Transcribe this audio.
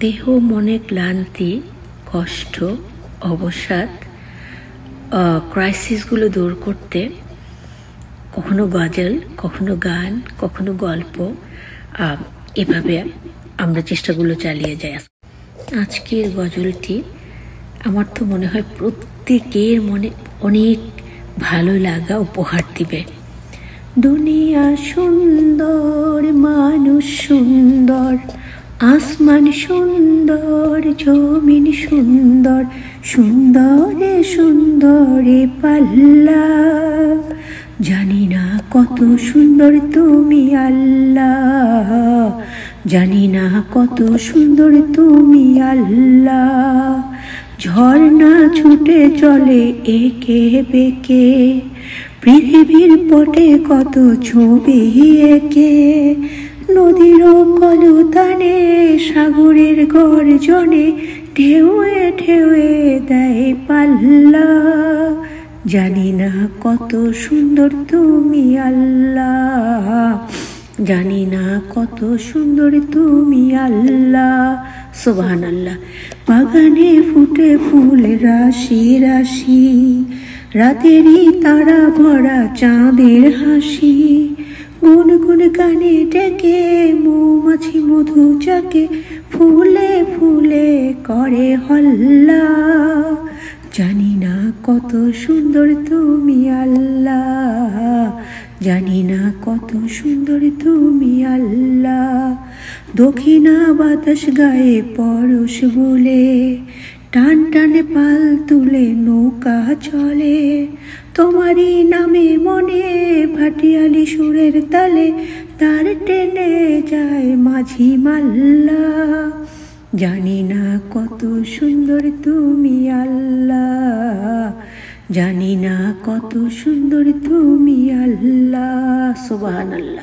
দেহ মনে ক্লান্তি, কষ্ট, অবসাদ, ক্রাইসিসগুলো দূর করতে কখনো গজল, কখনো গান, কখনো গল্প, এভাবে আমরা চেষ্টাগুলো চালিয়ে যাই। আজকের গজলটি আমার তো মনে হয় প্রত্যেকের মনে অনেক ভালো লাগা উপহার দিবে। দুনিয়া সুন্দর, মানুষ সুন্দর, আসমান সুন্দর, জমিন সুন্দর, সুন্দরে সুন্দরে পাল্লা। জানি না কত সুন্দর তুমি আল্লাহ, জানি না কত সুন্দর তুমি আল্লাহ। ঝর্ণা ছুটে চলে একে বেঁকে, পৃথিবীর পটে কত ছবি এঁকে। নদীর কলতানে, সাগরের গর্জনে, ঢেউয়ে ঢেউয়ে দেয় পাল্লা। জানি না কত সুন্দর তুমি আল্লাহ, জানি না কত সুন্দর তুমি আল্লাহ। সুবহানাল্লাহ। বাগানে ফুটে ফুল রাশি রাশি, রাতেরই তারা ভরা চাঁদের হাসি। গুনগুন গানে ডেকে মৌমাছি মধু চাকে, ফুলে ফুলে করে হল্লা। জানি না কত সুন্দর তুমি আল্লাহ, জানি না কত সুন্দর তুমি আল্লাহ। দক্ষিণা বাতাস গায়ে পরশ বলে, টান টানে পাল তুলে নৌকা চলে। তোমারই নামে মনে ভাটিয়ালি সুরের তালে, তার টেনে যায় মাঝি মাল্লা। জানি না কত সুন্দর তুমি আল্লাহ, জানি না কত সুন্দর তুমি আল্লাহ। সুবহানাল্লাহ।